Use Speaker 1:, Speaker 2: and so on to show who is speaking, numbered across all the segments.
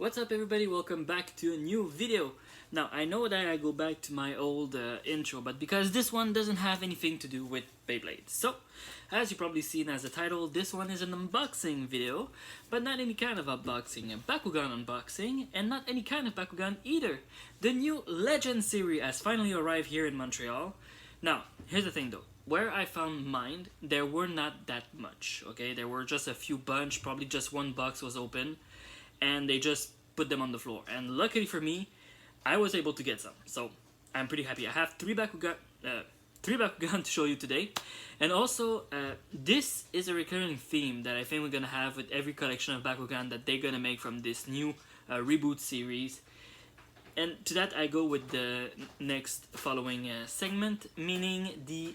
Speaker 1: What's up everybody, welcome back to a new video. Now I know that I go back to my old intro, but because this one doesn't have anything to do with Beyblade. So, as you probably seen as a title, this one is an unboxing video, but not any kind of unboxing, a Bakugan unboxing, and not any kind of Bakugan either. The new Legend series has finally arrived here in Montreal. Now, here's the thing though. Where I found mine, there were not that much, okay? There were just a few bunch, probably just one box was open, and they just put them on the floor. And luckily for me, I was able to get some, so I'm pretty happy. I have three Bakugan to show you today, and also this is a recurring theme that I think we're gonna have with every collection of Bakugan that they're gonna make from this new reboot series. And to that I go with the next following segment, meaning the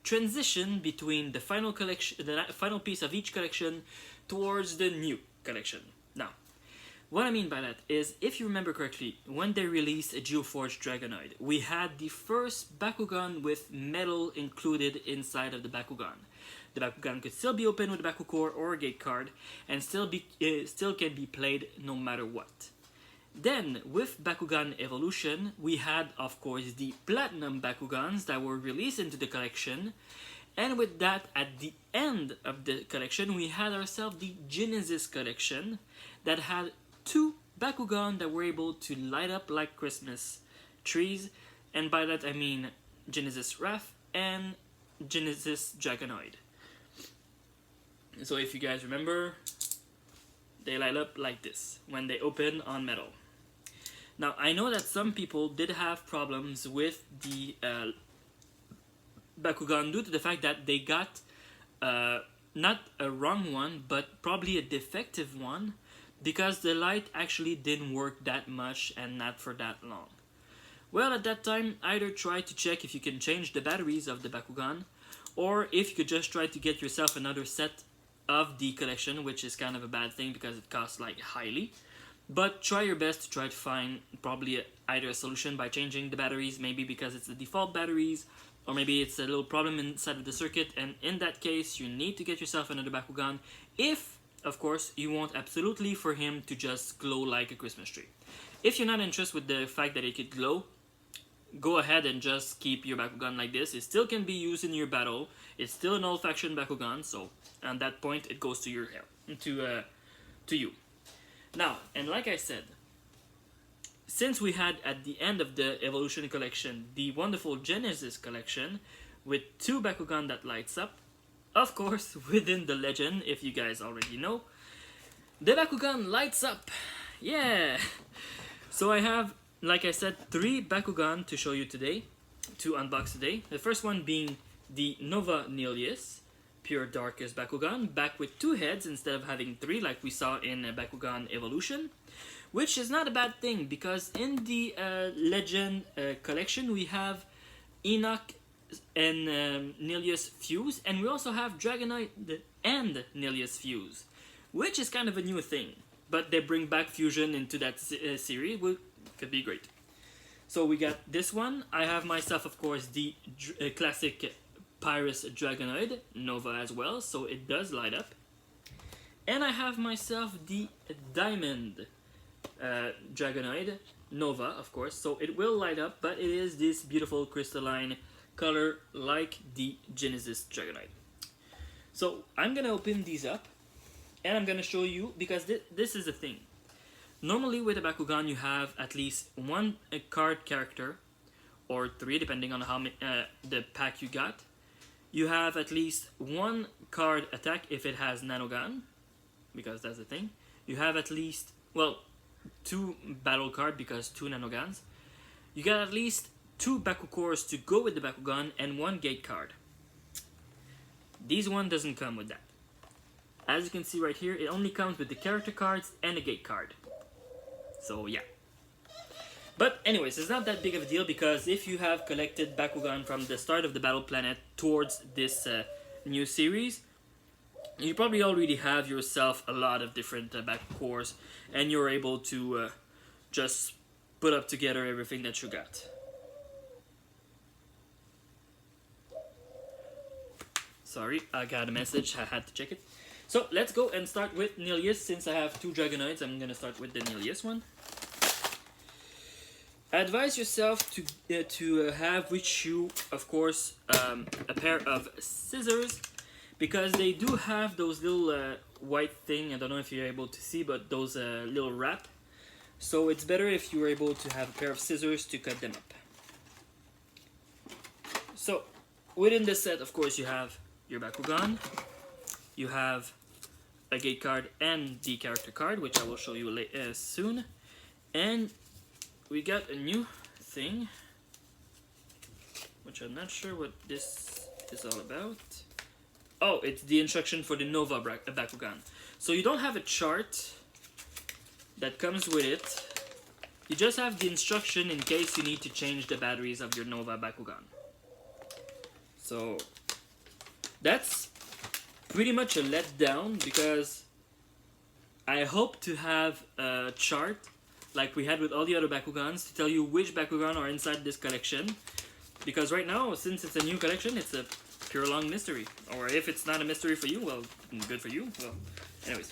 Speaker 1: transition between the final collection, the final piece of each collection, towards the new collection. Now, what I mean by that is, if you remember correctly, when they released a Geoforged Dragonoid, we had the first Bakugan with metal included inside of the Bakugan. The Bakugan could still be opened with a Bakucore or a gate card, and still can be played no matter what. Then, with Bakugan Evolution, we had, of course, the Platinum Bakugans that were released into the collection, and with that, at the end of the collection, we had ourselves the Genesis collection that had two Bakugan that were able to light up like Christmas trees, and by that I mean Genesis Wrath and Genesis Dragonoid. So if you guys remember, they light up like this when they open on metal. Now, I know that some people did have problems with the Bakugan due to the fact that they got not a wrong one, but probably a defective one, because the light actually didn't work that much and not for that long. Well, at that time, either try to check if you can change the batteries of the Bakugan, or if you could just try to get yourself another set of the collection, which is kind of a bad thing because it costs like highly. But try your best to try to find probably either a solution by changing the batteries, maybe because it's the default batteries, or maybe it's a little problem inside of the circuit, and in that case you need to get yourself another Bakugan, if, of course, you want absolutely for him to just glow like a Christmas tree. If you're not interested with the fact that it could glow, go ahead and just keep your Bakugan like this. It still can be used in your battle, it's still an old-fashioned Bakugan, so at that point it goes to your to you. Now, and like I said, since we had at the end of the Evolution collection the wonderful Genesis collection with two Bakugan that lights up, of course within the Legend, if you guys already know, the Bakugan lights up, yeah! So I have, like I said, three Bakugan to show you today, to unbox today. The first one being the Nova Nilius, pure darkest Bakugan, back with two heads instead of having three like we saw in Bakugan Evolution, which is not a bad thing, because in the Legend collection we have Enoch and Nilius Fuse, and we also have Dragonoid and Nilius Fuse, which is kind of a new thing, but they bring back fusion into that series, which could be great. So we got this one. I have myself, of course, the classic Pyrus Dragonoid, Nova as well, so it does light up. And I have myself the Diamond Dragonoid, Nova, of course, so it will light up, but it is this beautiful crystalline color like the Genesis Dragonoid. So I'm gonna open these up, and I'm gonna show you, because this is the thing. Normally with a Bakugan you have at least one card character, or three depending on how the pack you got. You have at least one card attack if it has Nanogan, because that's the thing. You have at least, well, two battle card because two Nanogans. You got at least two Bakukores to go with the Bakugan and one gate card. This one doesn't come with that. As you can see right here, it only comes with the character cards and a gate card. So yeah. But anyways, it's not that big of a deal, because if you have collected Bakugan from the start of the Battle Planet towards this new series, you probably already have yourself a lot of different Bakukores, and you're able to just put up together everything that you got. Sorry, I got a message, I had to check it. So let's go and start with Nilius. Since I have 2 Dragonoids, I'm gonna start with the Nilius one. Advise yourself to have with you, of course, a pair of scissors, because they do have those little white thing. I don't know if you're able to see, but those little wrap. So it's better if you're able to have a pair of scissors to cut them up. So within this set, of course, you have your Bakugan, you have a gate card and the character card, which I will show you soon, and we got a new thing, which I'm not sure what this is all about. Oh, it's the instruction for the Nova Bakugan. So you don't have a chart that comes with it. You just have the instruction in case you need to change the batteries of your Nova Bakugan. So that's pretty much a letdown, because I hope to have a chart like we had with all the other Bakugans to tell you which Bakugan are inside this collection, because right now, since it's a new collection, it's a pure long mystery. Or if it's not a mystery for you, well, good for you. Well, anyways.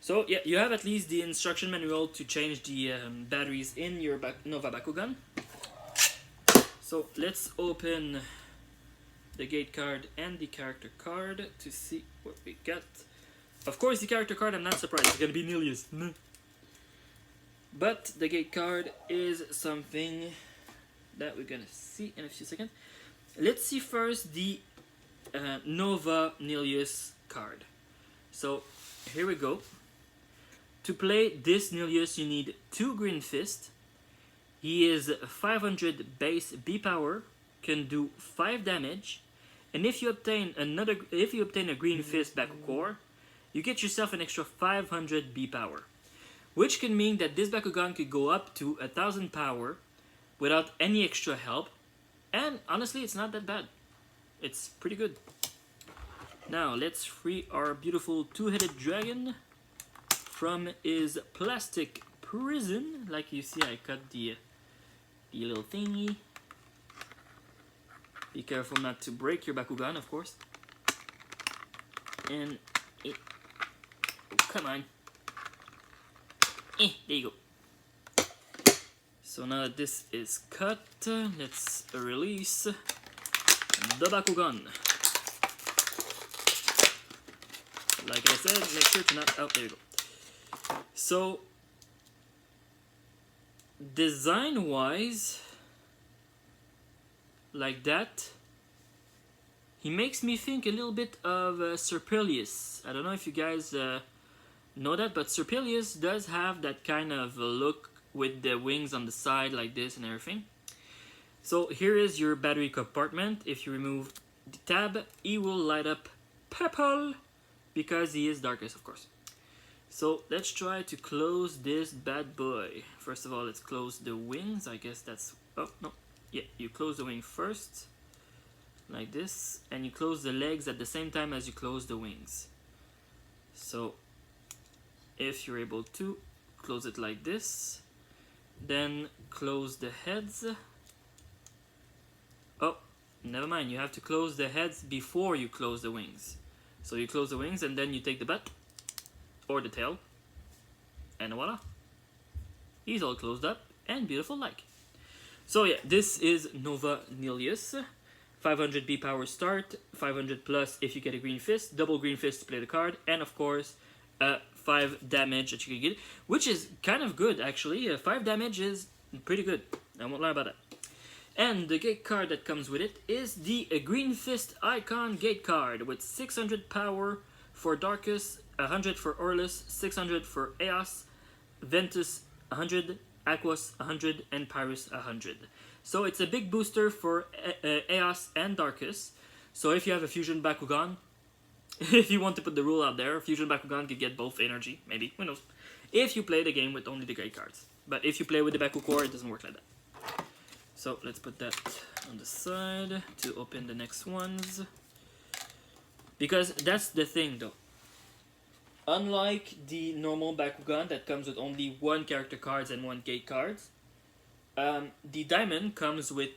Speaker 1: So yeah, you have at least the instruction manual to change the batteries in your Nova Bakugan. So let's open the gate card and the character card to see what we got. Of course, the character card, I'm not surprised, it's gonna be Nilius. But the gate card is something that we're gonna see in a few seconds. Let's see first the Nova Nilius card. So here we go. To play this Nilius, you need 2 Green Fist. He is 500 base B power, can do 5 damage, and if you obtain a Green Fist Bakucore, you get yourself an extra 500 B power, which can mean that this Bakugan could go up to 1000 power without any extra help, and honestly, it's not that bad. It's pretty good. Now let's free our beautiful 2-headed dragon from his plastic prison. Like you see, I cut the little thingy. Be careful not to break your Bakugan, of course. And oh, come on. There you go. So now that this is cut, let's release the Bakugan. Like I said, make sure to not... Oh, there you go. So, design-wise, like that, he makes me think a little bit of Serpilius. I don't know if you guys know that, but Serpilius does have that kind of look with the wings on the side like this and everything. So here is your battery compartment. If you remove the tab, he will light up purple because he is darkest, of course. So let's try to close this bad boy. First of all, let's close the wings. I guess that's... Oh, no. Yeah, you close the wing first, like this, and you close the legs at the same time as you close the wings. So if you're able to, close it like this, then close the heads. Oh, never mind, you have to close the heads before you close the wings. So you close the wings and then you take the butt or the tail, and voila, he's all closed up and beautiful like. So yeah, this is Nova Nilius. 500 B power start, 500 plus if you get a Green Fist, double Green Fist to play the card, and of course 5 damage that you can get, which is kind of good actually. 5 damage is pretty good, I won't lie about that. And the gate card that comes with it is the Green Fist Icon Gate card with 600 power for Darkus, 100 for Orlus, 600 for Eos, Ventus 100, Aquos 100, and Pyrus 100. So it's a big booster for Eos and Darkus. So if you have a Fusion Bakugan, if you want to put the rule out there, Fusion Bakugan could get both energy, maybe, who knows. If you play the game with only the great cards. But if you play with the Bakucore, it doesn't work like that. So let's put that on the side to open the next ones. Because that's the thing though. Unlike the normal Bakugan that comes with only 1 character cards and 1 gate cards, the Diamond comes with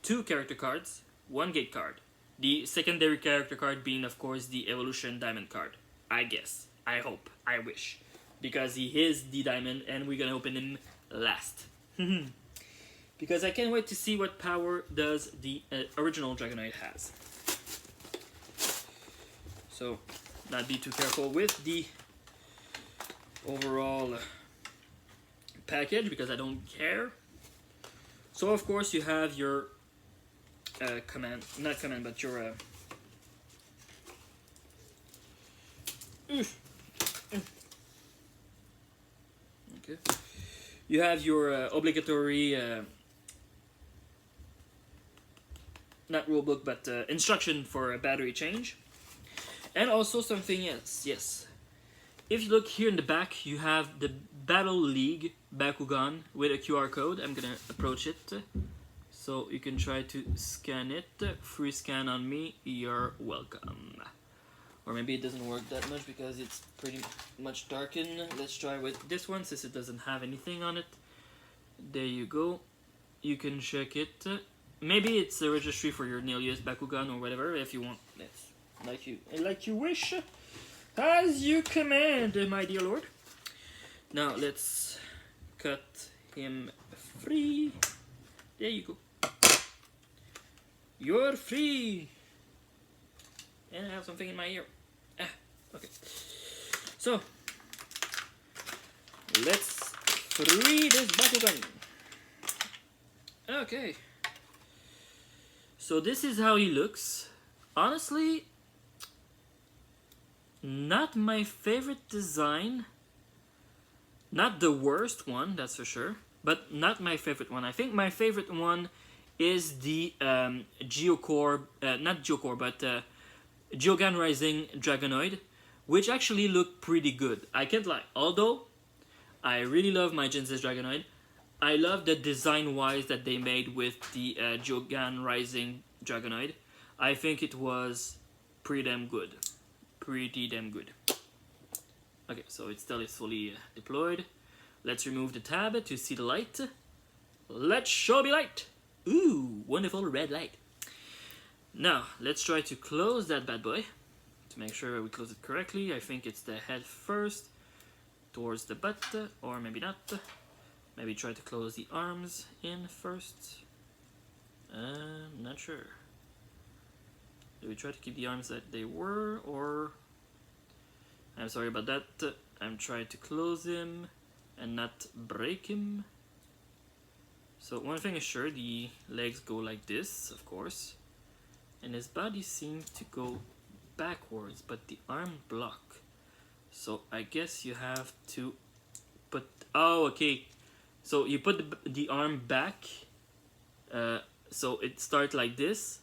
Speaker 1: 2 character cards, 1 gate card. The secondary character card being, of course, the Evolution Diamond card. I guess. I hope. I wish. Because he is the diamond and we're gonna open him last. Because I can't wait to see what power does the original Dragonite has. So, not be too careful with the overall package because I don't care. So of course you have your command, not command, but your okay. You have your obligatory not rulebook, but instruction for a battery change, and also something else. Yes, if you look here in the back, you have the Battle League Bakugan with a QR code. I'm gonna approach it so you can try to scan it. Free scan on me, you're welcome. Or maybe it doesn't work that much because it's pretty much darkened. Let's try with this one since it doesn't have anything on it. There you go. You can check it. Maybe it's a registry for your Nilius Bakugan or whatever if you want. Yes, like you wish. As you command, my dear lord. Now let's cut him free. There you go. You're free. And I have something in my ear. Okay. So let's free this Bakugan. Okay. So this is how he looks. Honestly, not my favorite design. Not the worst one, that's for sure. But not my favorite one. I think my favorite one is the Geocore, not Geocore, but Geogan Rising Dragonoid, which actually look pretty good. I can't lie. Although I really love my Genesis Dragonoid, I love the design-wise that they made with the Geogan Rising Dragonoid. I think it was pretty damn good. Pretty damn good. Okay, so it still is fully deployed. Let's remove the tab to see the light. Let's show me light. Ooh, wonderful red light. Now, let's try to close that bad boy. To make sure we close it correctly, I think it's the head first, towards the butt, or maybe not. Maybe try to close the arms in first. Not sure. Do we try to keep the arms that they were, or... I'm sorry about that. I'm trying to close him and not break him. So one thing is sure, the legs go like this, of course. And his body seems to go backwards, but the arm block. So I guess you have to put... Oh, okay. So you put the arm back. So it starts like this.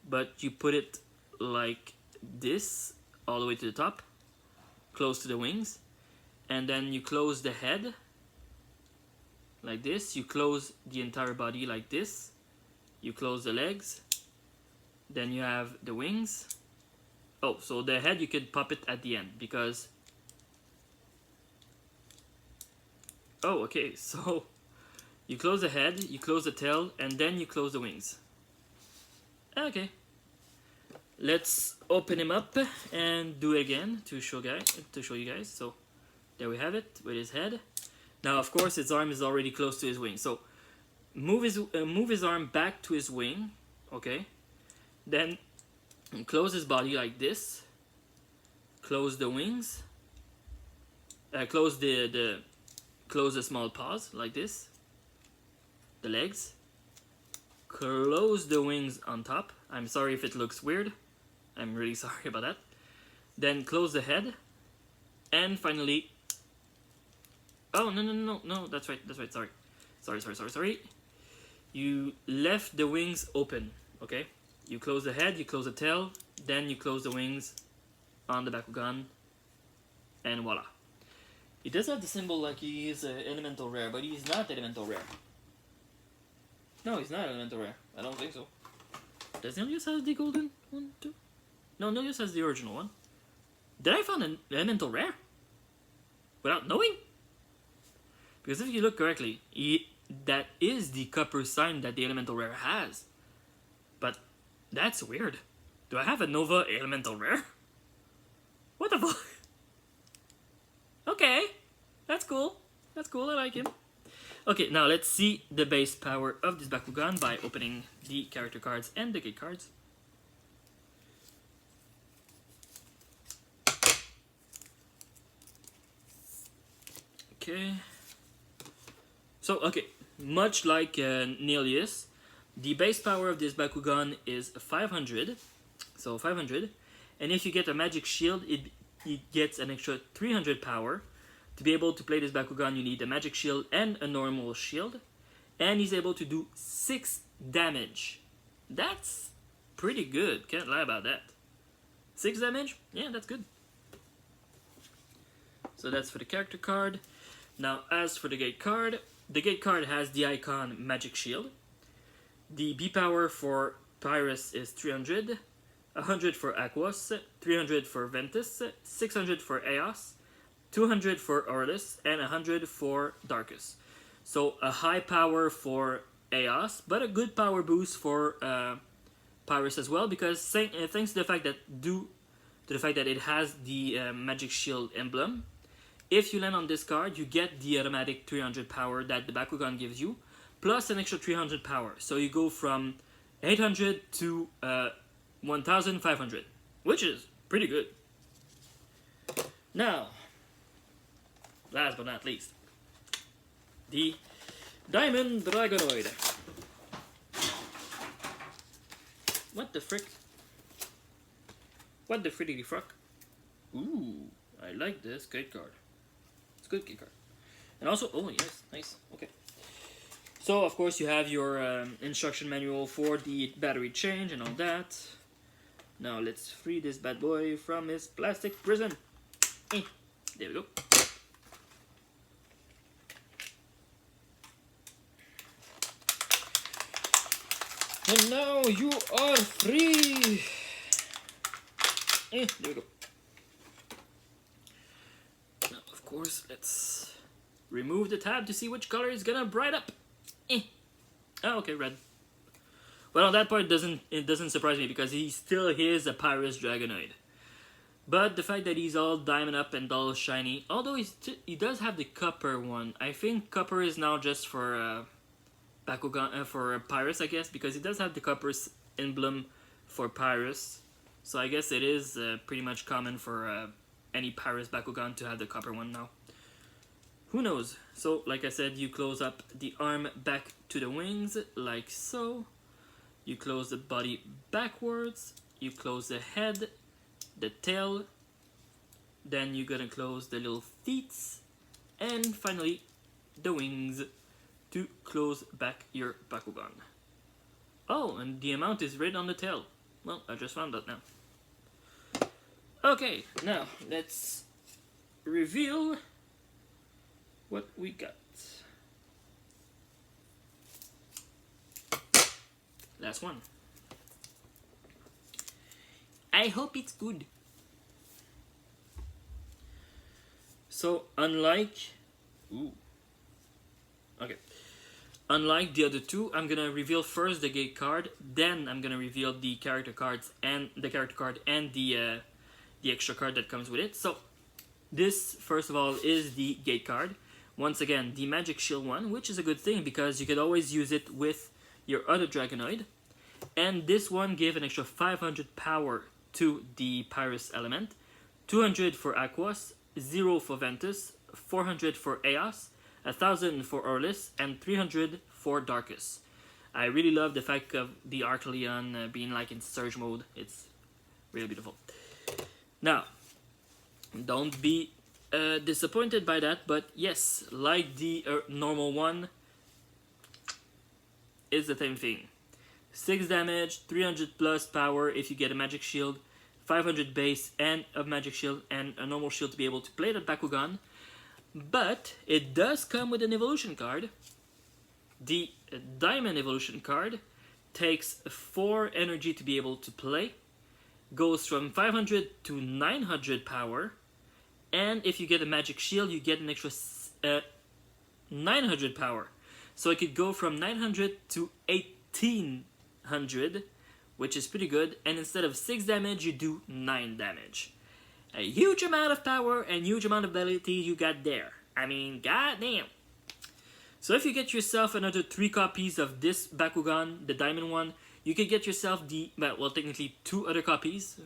Speaker 1: But you put it like this, all the way to the top. Close to the wings. And then you close the head. Like this. You close the entire body like this. You close the legs. Then you have the wings. Oh, so the head you could pop it at the end because... Oh, okay, so you close the head, you close the tail, and then you close the wings. Okay. Let's open him up and do it again to show you guys. So there we have it with his head. Now, of course, his arm is already close to his wing. So move his arm back to his wing. Okay. Then close his body like this. Close the wings. Close the small paws like this. The legs. Close the wings on top. I'm sorry if it looks weird. I'm really sorry about that. Then close the head. And finally... Oh, no, that's right, sorry. You left the wings open, okay? You close the head, you close the tail, then you close the wings on the Bakugan, and voila. He does have the symbol like he is elemental rare, but he's not elemental rare. No, he's not elemental rare. I don't think so. Does Nilius have the golden one too? No, Nilius has the original one. Did I find an elemental rare? Without knowing? Because if you look correctly, that is the copper sign that the elemental rare has. But that's weird. Do I have a Nova elemental rare? What the fuck? Okay, that's cool. That's cool, I like him. Okay, now let's see the base power of this Bakugan by opening the character cards and the gate cards. Okay. So, okay, much like Nelius, the base power of this Bakugan is 500. So 500. And if you get a magic shield, it gets an extra 300 power. To be able to play this Bakugan, you need a magic shield and a normal shield. And he's able to do 6 damage. That's pretty good, can't lie about that. 6 damage? Yeah, that's good. So that's for the character card. Now, as for the gate card has the icon Magic Shield. The B power for Pyrus is 300, 100 for Aquos, 300 for Ventus, 600 for Eos, 200 for Orlus, and 100 for Darkus. So a high power for Eos, but a good power boost for Pyrus as well, because thanks to the fact that it has the Magic Shield emblem, if you land on this card, you get the automatic 300 power that the Bakugan gives you, plus an extra 300 power. So you go from 800 to 1500, which is pretty good. Now, last but not least, the Diamond Dragonoid. What the frick? What the frittity fruck? Ooh, I like this gate card. It's a good gate card. And also, oh yes, nice, okay. So, of course, you have your instruction manual for the battery change and all that. Now, let's free this bad boy from his plastic prison. There we go. And now you are free! There we go. Now, of course, let's remove the tab to see which color is gonna bright up. Oh, okay, red. Well, that part doesn't surprise me because he still is a Pyrus Dragonoid. But the fact that he's all diamond up and all shiny, although he does have the copper one. I think copper is now just for Bakugan for Pyrus, I guess, because he does have the copper emblem for Pyrus. So I guess it is pretty much common for any Pyrus Bakugan to have the copper one now. Who knows? So, like I said, you close up the arm back to the wings, like so. You close the body backwards. You close the head, the tail. Then you're gonna close the little feet. And finally, the wings to close back your Bakugan. Oh, and the amount is written on the tail. Well, I just found that now. Okay, now let's reveal what we got. Last one. I hope it's good. So, unlike the other two, I'm gonna reveal first the gate card, then I'm gonna reveal the character cards and the character card and the extra card that comes with it. So, this first of all is the gate card. Once again, the Magic Shield one, which is a good thing because you could always use it with your other Dragonoid. And this one gave an extra 500 power to the Pyrus element, 200 for Aquos, 0 for Ventus, 400 for Eos, 1000 for Orlus, and 300 for Darkus. I really love the fact of the Archleon being like in Surge mode. It's really beautiful. Now, don't be disappointed by that, but yes, like the normal one, it's the same thing. 6 damage, 300 plus power if you get a magic shield, 500 base and a magic shield and a normal shield to be able to play that Bakugan. But it does come with an evolution card. The Diamond evolution card takes 4 energy to be able to play, goes from 500 to 900 power, and if you get a magic shield, you get an extra 900 power. So it could go from 900 to 1800, which is pretty good, and instead of 6 damage, you do 9 damage. A huge amount of power and huge amount of ability you got there. I mean, goddamn. So if you get yourself another 3 copies of this Bakugan, the diamond one, you could get yourself well, technically 2 other copies,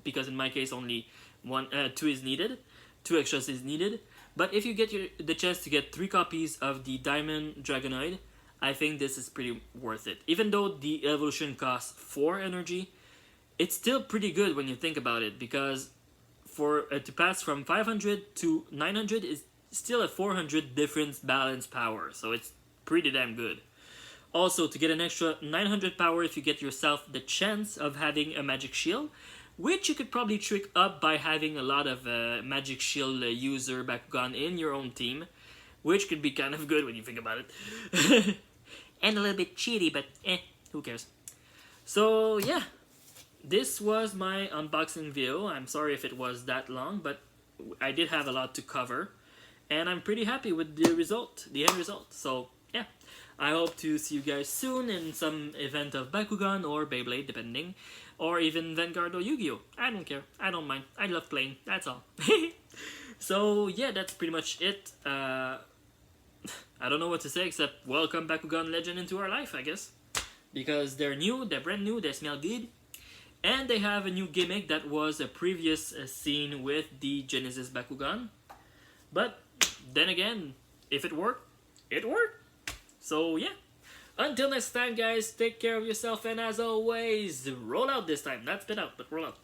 Speaker 1: because in my case only 2 is needed, 2 extras is needed. But if you get the chance to get 3 copies of the diamond Dragonoid, I think this is pretty worth it. Even though the evolution costs 4 energy, it's still pretty good when you think about it, because for to pass from 500 to 900 is still a 400 difference balance power, so it's pretty damn good. Also, to get an extra 900 power if you get yourself the chance of having a magic shield, which you could probably trick up by having a lot of magic shield user Bakugan in your own team, which could be kind of good when you think about it. And a little bit cheaty, but who cares. So yeah, this was my unboxing video. I'm sorry if it was that long, but I did have a lot to cover. And I'm pretty happy with the result, the end result. So yeah, I hope to see you guys soon in some event of Bakugan or Beyblade, depending. Or even Vanguard or Yu-Gi-Oh! I don't care. I don't mind. I love playing. That's all. So yeah, that's pretty much it. I don't know what to say except welcome Bakugan Legend into our life, I guess. Because they're new, they're brand new, they smell good. And they have a new gimmick that was a previous scene with the Genesis Bakugan. But then again, if it worked, it worked. So yeah. Until next time, guys, take care of yourself, and as always, roll out this time. Not spit out, but roll out.